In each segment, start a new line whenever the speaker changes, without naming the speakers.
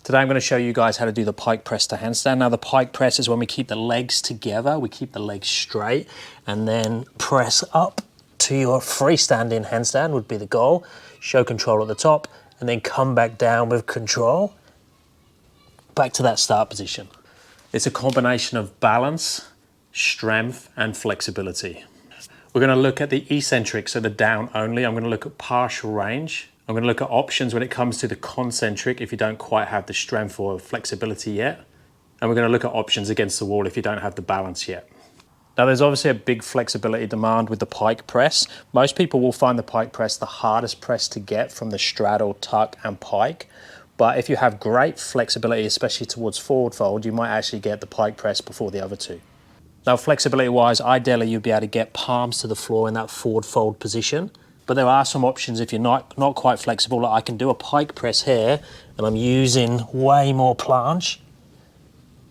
Today I'm going to show you guys how to do the pike press to handstand. Now the pike press is when we keep the legs together, we keep the legs straight and then press up to your freestanding handstand would be the goal. Show control at the top and then come back down with control, back to that start position. It's a combination of balance, strength and flexibility. We're going to look at the eccentric, so the down only. I'm going to look at partial range. I'm going to look at options when it comes to the concentric if you don't quite have the strength or flexibility yet. And we're going to look at options against the wall if you don't have the balance yet. Now there's obviously a big flexibility demand with the pike press. Most people will find the pike press the hardest press to get from the straddle, tuck and pike. But if you have great flexibility, especially towards forward fold, you might actually get the pike press before the other two. Now flexibility wise, ideally you'll be able to get palms to the floor in that forward fold position. But there are some options if you're not quite flexible. Like I can do a pike press here and I'm using way more planche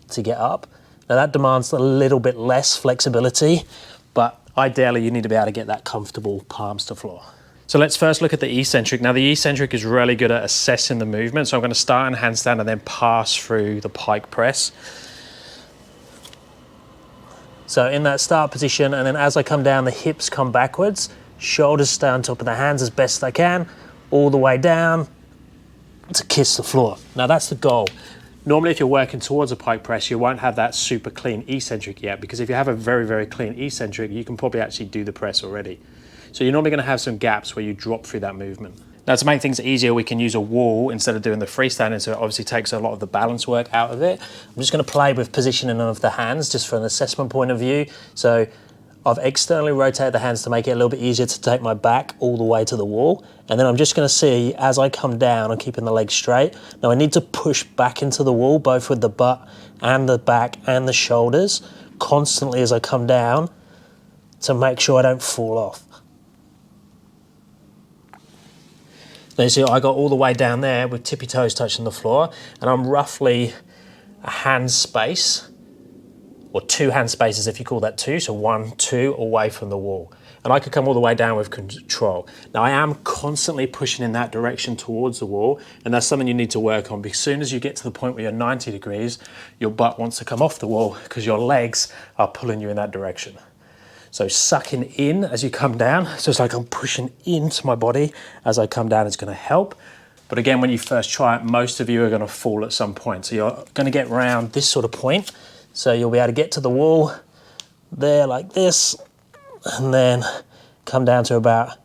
to get up. Now that demands a little bit less flexibility, but ideally you need to be able to get that comfortable palms to floor. So let's first look at the eccentric. Now the eccentric is really good at assessing the movement. So I'm going to start in handstand and then pass through the pike press. So in that start position, and then as I come down, the hips come backwards, shoulders stay on top of the hands as best I can, all the way down to kiss the floor. Now that's the goal. Normally if you're working towards a pike press, you won't have that super clean eccentric yet, because if you have a very, very clean eccentric, you can probably actually do the press already. So you're normally going to have some gaps where you drop through that movement. Now to make things easier, we can use a wall instead of doing the freestanding, so it obviously takes a lot of the balance work out of it. I'm just going to play with positioning of the hands just from an assessment point of view. So I've externally rotated the hands to make it a little bit easier to take my back all the way to the wall. And then I'm just going to see as I come down, I'm keeping the legs straight. Now I need to push back into the wall, both with the butt and the back and the shoulders, constantly as I come down to make sure I don't fall off. Now you see I got all the way down there with tippy toes touching the floor, and I'm roughly a hand space, or 2 hand spaces if you call that 2, so 1, 2 away from the wall. And I could come all the way down with control. Now I am constantly pushing in that direction towards the wall, and that's something you need to work on, because as soon as you get to the point where you're 90 degrees, your butt wants to come off the wall because your legs are pulling you in that direction. So sucking in as you come down, so it's like I'm pushing into my body as I come down is going to help. But again, when you first try it, most of you are going to fall at some point. So you're going to get around this sort of point. So you'll be able to get to the wall there like this, and then come down to about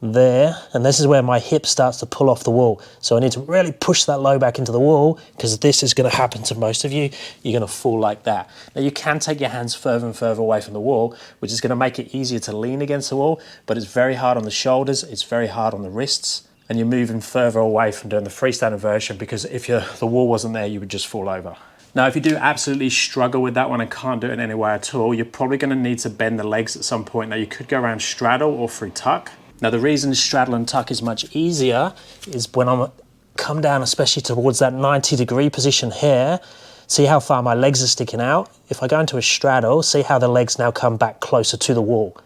there. And this is where my hip starts to pull off the wall. So I need to really push that low back into the wall, because this is going to happen to most of you. You're going to fall like that. Now you can take your hands further and further away from the wall, which is going to make it easier to lean against the wall, but it's very hard on the shoulders, it's very hard on the wrists, and you're moving further away from doing the freestanding version, because if the wall wasn't there, you would just fall over. Now, if you do absolutely struggle with that one and can't do it in any way at all, you're probably going to need to bend the legs at some point. Now, you could go around straddle or through tuck. Now, the reason straddle and tuck is much easier is when I come down, especially towards that 90-degree position here, see how far my legs are sticking out? If I go into a straddle, see how the legs now come back closer to the wall.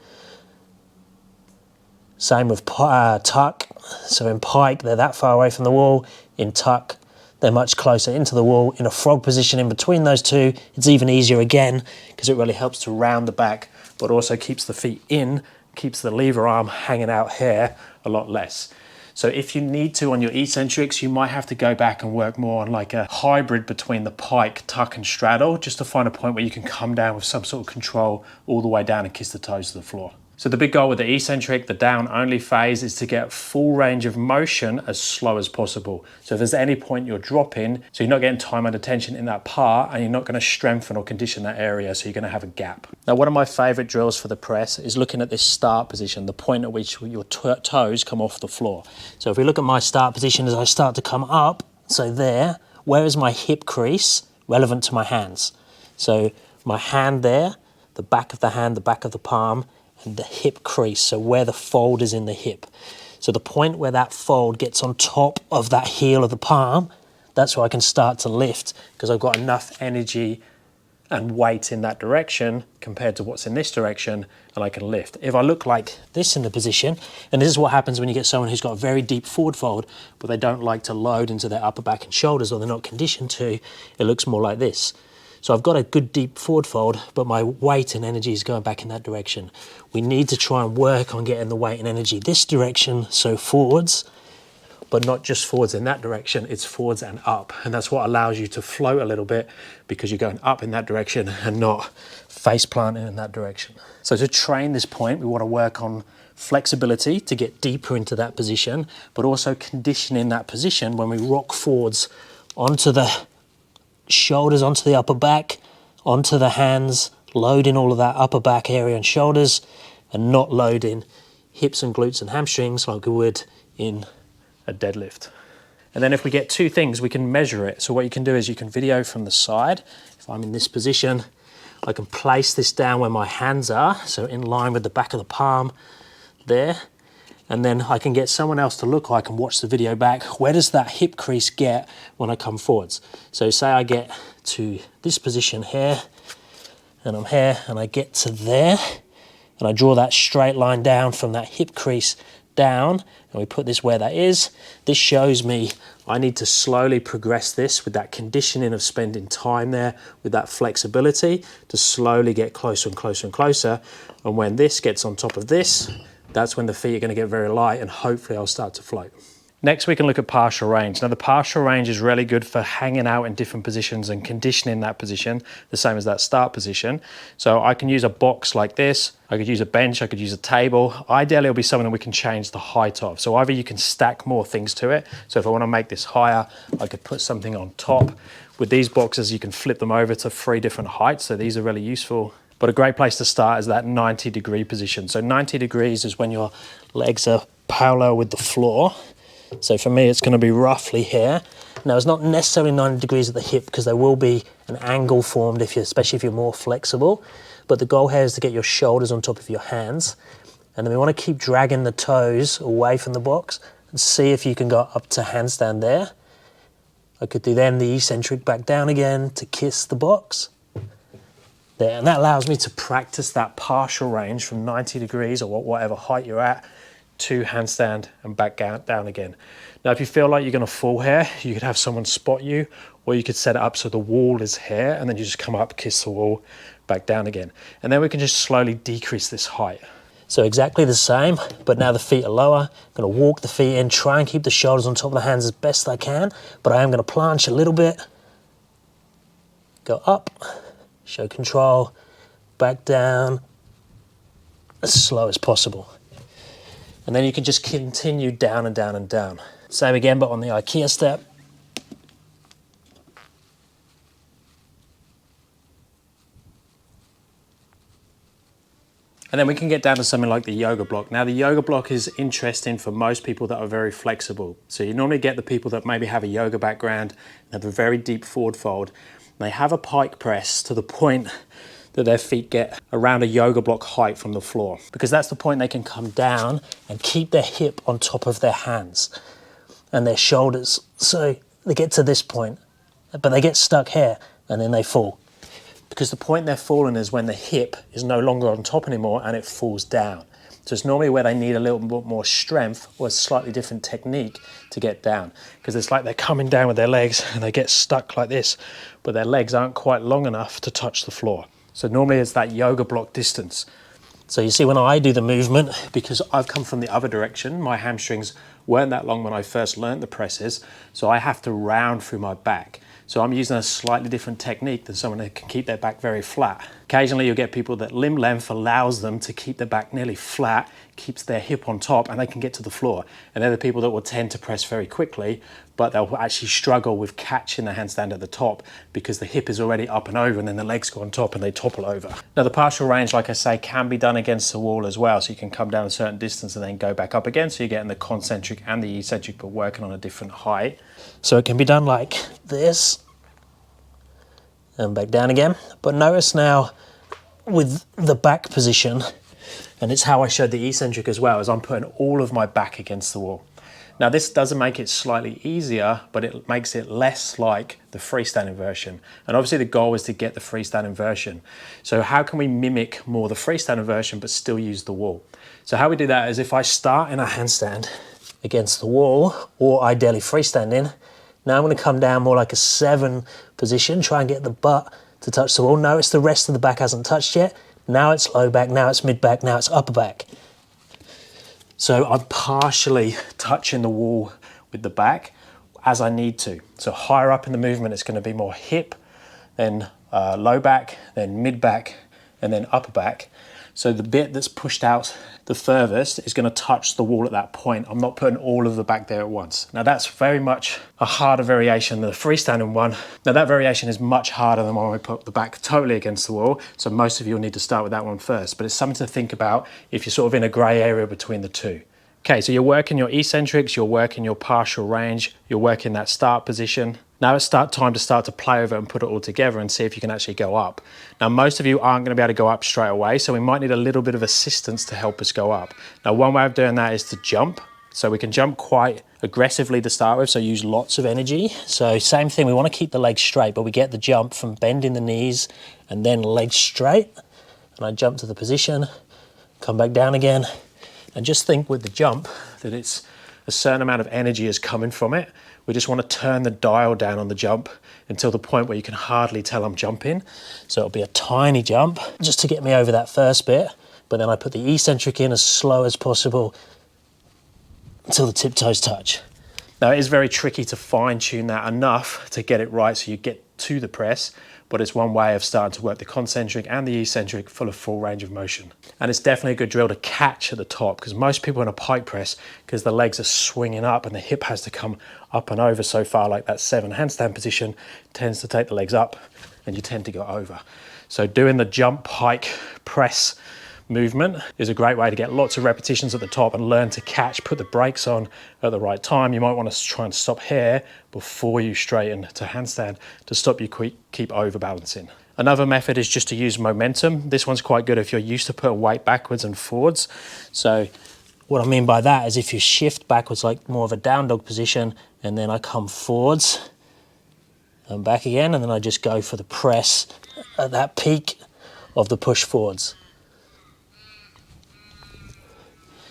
Same with tuck. So in pike, they're that far away from the wall. In tuck, they're much closer into the wall. In a frog position in between those two, it's even easier again, because it really helps to round the back, but also keeps the feet in, keeps the lever arm hanging out here a lot less. So if you need to on your eccentrics, you might have to go back and work more on like a hybrid between the pike, tuck and straddle, just to find a point where you can come down with some sort of control all the way down and kiss the toes to the floor. So the big goal with the eccentric, the down only phase, is to get full range of motion as slow as possible. So if there's any point you're dropping, so you're not getting time under tension in that part, and you're not going to strengthen or condition that area, so you're going to have a gap. Now, one of my favorite drills for the press is looking at this start position, the point at which your toes come off the floor. So if we look at my start position as I start to come up, so there, where is my hip crease relevant to my hands? So my hand there, the back of the hand, the back of the palm, and the hip crease, so where the fold is in the hip. So the point where that fold gets on top of that heel of the palm, that's where I can start to lift, because I've got enough energy and weight in that direction compared to what's in this direction, and I can lift. If I look like this in the position, and this is what happens when you get someone who's got a very deep forward fold, but they don't like to load into their upper back and shoulders, or they're not conditioned to, it looks more like this. So I've got a good deep forward fold, but my weight and energy is going back in that direction. We need to try and work on getting the weight and energy this direction, so forwards, but not just forwards in that direction, it's forwards and up. And that's what allows you to float a little bit, because you're going up in that direction and not face planting in that direction. So to train this point, we want to work on flexibility to get deeper into that position, but also conditioning that position when we rock forwards onto the shoulders, onto the upper back, onto the hands, loading all of that upper back area and shoulders, and not loading hips and glutes and hamstrings like we would in a deadlift. And then if we get two things, we can measure it. So what you can do is you can video from the side. If I'm in this position, I can place this down where my hands are, so in line with the back of the palm there. And then I can get someone else to look like and watch the video back. Where does that hip crease get when I come forwards? So say I get to this position here, and I'm here, and I get to there, and I draw that straight line down from that hip crease down, and we put this where that is. This shows me I need to slowly progress this with that conditioning of spending time there, with that flexibility to slowly get closer and closer and closer. And when this gets on top of this, that's when the feet are going to get very light, and hopefully I'll start to float. Next, we can look at partial range. Now, the partial range is really good for hanging out in different positions and conditioning that position, the same as that start position. So I can use a box like this. I could use a bench, I could use a table. Ideally, it'll be something that we can change the height of. So either you can stack more things to it. So if I want to make this higher, I could put something on top. With these boxes, you can flip them over to 3 different heights. So these are really useful. But a great place to start is that 90-degree position. So 90 degrees is when your legs are parallel with the floor. So for me, it's going to be roughly here. Now, it's not necessarily 90 degrees at the hip, because there will be an angle formed, especially if you're more flexible. But the goal here is to get your shoulders on top of your hands. And then we want to keep dragging the toes away from the box and see if you can go up to handstand there. I could do then the eccentric back down again to kiss the box. There, and that allows me to practice that partial range from 90 degrees or whatever height you're at to handstand and back down again. Now, if you feel like you're going to fall here, you could have someone spot you, or you could set it up so the wall is here, and then you just come up, kiss the wall, back down again. And then we can just slowly decrease this height. So exactly the same, but now the feet are lower. I'm going to walk the feet in, try and keep the shoulders on top of the hands as best I can, but I am going to planche a little bit, go up, show control, back down, as slow as possible. And then you can just continue down and down and down. Same again, but on the IKEA step. And then we can get down to something like the yoga block. Now, the yoga block is interesting for most people that are very flexible. So you normally get the people that maybe have a yoga background, have a very deep forward fold. They have a pike press to the point that their feet get around a yoga block height from the floor, because that's the point they can come down and keep their hip on top of their hands and their shoulders. So they get to this point, but they get stuck here and then they fall. Because the point they're falling is when the hip is no longer on top anymore and it falls down. So it's normally where they need a little bit more strength or a slightly different technique to get down. Because it's like they're coming down with their legs and they get stuck like this, but their legs aren't quite long enough to touch the floor. So normally it's that yoga block distance. So you see when I do the movement, because I've come from the other direction, my hamstrings weren't that long when I first learned the presses, so I have to round through my back. So I'm using a slightly different technique than someone that can keep their back very flat. Occasionally you'll get people that limb length allows them to keep their back nearly flat, keeps their hip on top, and they can get to the floor. And they're the people that will tend to press very quickly, but they'll actually struggle with catching the handstand at the top because the hip is already up and over and then the legs go on top and they topple over. Now the partial range, like I say, can be done against the wall as well. So you can come down a certain distance and then go back up again. So you're getting the concentric and the eccentric, but working on a different height. So it can be done like this and back down again. But notice now with the back position, and it's how I showed the eccentric as well, is I'm putting all of my back against the wall. Now this doesn't make it slightly easier, but it makes it less like the freestanding version. And obviously the goal is to get the freestanding version. So how can we mimic more the freestanding version but still use the wall? So how we do that is if I start in a handstand against the wall, or ideally freestanding, now I'm going to come down more like a 7 position, try and get the butt to touch the wall. Notice the rest of the back hasn't touched yet. Now it's low back, now it's mid back, now it's upper back. So I'm partially touching the wall with the back as I need to. So higher up in the movement, it's going to be more hip, then low back, then mid back, and then upper back. So the bit that's pushed out the furthest is going to touch the wall at that point. I'm not putting all of the back there at once. Now that's very much a harder variation than the freestanding one. Now that variation is much harder than when we put the back totally against the wall. So most of you will need to start with that one first, but it's something to think about if you're sort of in a gray area between the two. Okay, so you're working your eccentrics, you're working your partial range, you're working that start position. Now it's time to start to play over and put it all together and see if you can actually go up. Now most of you aren't going to be able to go up straight away, so we might need a little bit of assistance to help us go up. Now one way of doing that is to jump. So we can jump quite aggressively to start with, so use lots of energy. So same thing, we want to keep the legs straight, but we get the jump from bending the knees and then legs straight. And I jump to the position, come back down again. And just think with the jump that it's a certain amount of energy is coming from it. We just want to turn the dial down on the jump until the point where you can hardly tell I'm jumping. So it'll be a tiny jump just to get me over that first bit. But then I put the eccentric in as slow as possible until the tiptoes touch. Now it is very tricky to fine tune that enough to get it right so you get to the press, but it's one way of starting to work the concentric and the eccentric full of full range of motion. And it's definitely a good drill to catch at the top, because most people in a pike press, because the legs are swinging up and the hip has to come up and over so far, like that 7 handstand position tends to take the legs up and you tend to go over. So doing the jump pike press movement is a great way to get lots of repetitions at the top and learn to catch, put the brakes on at the right time. You might want to try and stop here before you straighten to handstand to stop you keep overbalancing. Another method is just to use momentum. This one's quite good if you're used to putting weight backwards and forwards. So what I mean by that is if you shift backwards like more of a down dog position, and then I come forwards and back again, and then I just go for the press at that peak of the push forwards.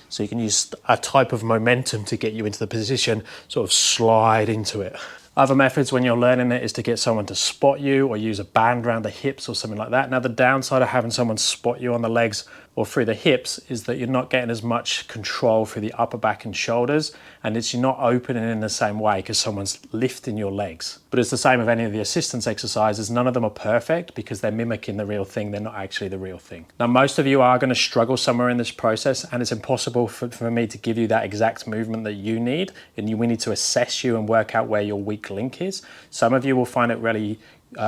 So you can use a type of momentum to get you into the position, sort of slide into it. Other methods when you're learning it is to get someone to spot you or use a band around the hips or something like that. Now the downside of having someone spot you on the legs or through the hips is that you're not getting as much control through the upper back and shoulders, and you're not opening in the same way because someone's lifting your legs. But it's the same with any of the assistance exercises. None of them are perfect because they're mimicking the real thing. They're not actually the real thing. Now most of you are going to struggle somewhere in this process, and it's impossible for me to give you that exact movement that you need, and we need to assess you and work out where your weak link is. Some of you will find it really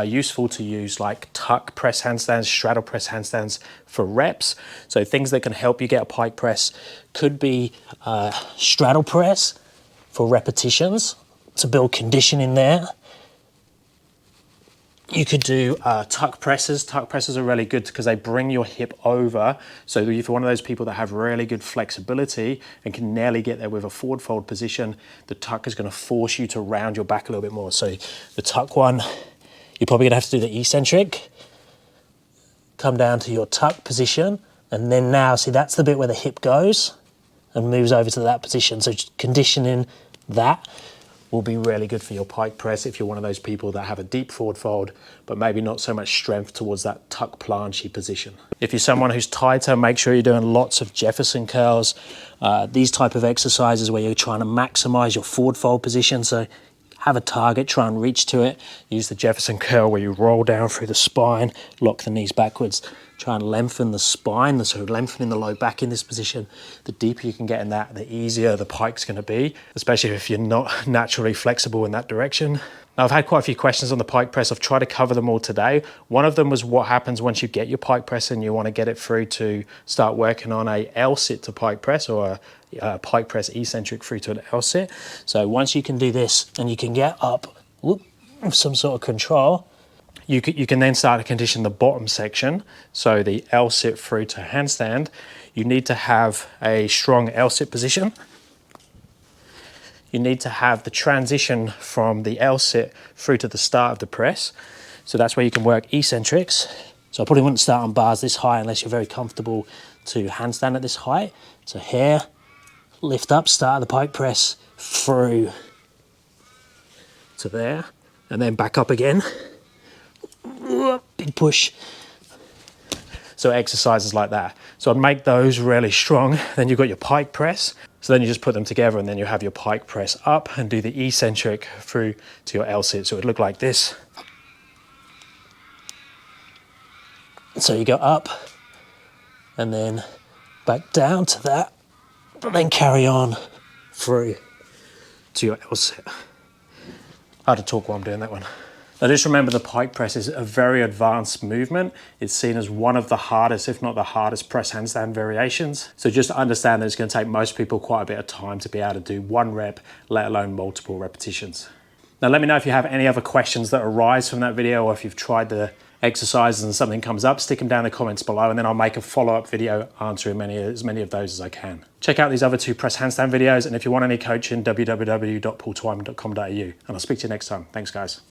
useful to use like tuck press handstands, straddle press handstands for reps. So things that can help you get a pike press could be straddle press for repetitions to build condition in there. You could do tuck presses. Tuck presses are really good because they bring your hip over. So if you're one of those people that have really good flexibility and can nearly get there with a forward fold position, the tuck is going to force you to round your back a little bit more. So the tuck one, you're probably going to have to do the eccentric, come down to your tuck position, and then now, see, that's the bit where the hip goes and moves over to that position. So conditioning that will be really good for your pike press if you're one of those people that have a deep forward fold, but maybe not so much strength towards that tuck planchy position. If you're someone who's tighter, make sure you're doing lots of Jefferson curls, these type of exercises where you're trying to maximize your forward fold position. So have a target, try and reach to it. Use the Jefferson curl where you roll down through the spine, lock the knees backwards, try and lengthen the spine, so lengthening the low back in this position. The deeper you can get in that, the easier the pike's going to be, especially if you're not naturally flexible in that direction. Now, I've had quite a few questions on the pike press. I've tried to cover them all today. One of them was what happens once you get your pike press and you want to get it through to start working on a L-sit to pike press, or a pike press eccentric through to an L-sit. So once you can do this and you can get up with some sort of control, you can then start to condition the bottom section. So the L-sit through to handstand, you need to have a strong L-sit position. you need to have the transition from the L-sit through to the start of the press. So that's where you can work eccentrics. So I probably wouldn't start on bars this high unless you're very comfortable to handstand at this height. So here, lift up, start of the pike press through to there, and then back up again. Big push. So exercises like that. So I'd make those really strong. Then you've got your pike press. So then you just put them together and then you have your pike press up and do the eccentric through to your L-sit. So it would look like this. So you go up and then back down to that, but then carry on through to your L-sit. I had to talk while I'm doing that one. Now just remember the pike press is a very advanced movement. It's seen as one of the hardest, if not the hardest press handstand variations. So just understand that it's going to take most people quite a bit of time to be able to do one rep, let alone multiple repetitions. Now let me know if you have any other questions that arise from that video, or if you've tried the exercises and something comes up, stick them down in the comments below and then I'll make a follow-up video answering as many of those as I can. Check out these other 2 press handstand videos, and if you want any coaching, www.paultwyman.com.au, and I'll speak to you next time. Thanks guys.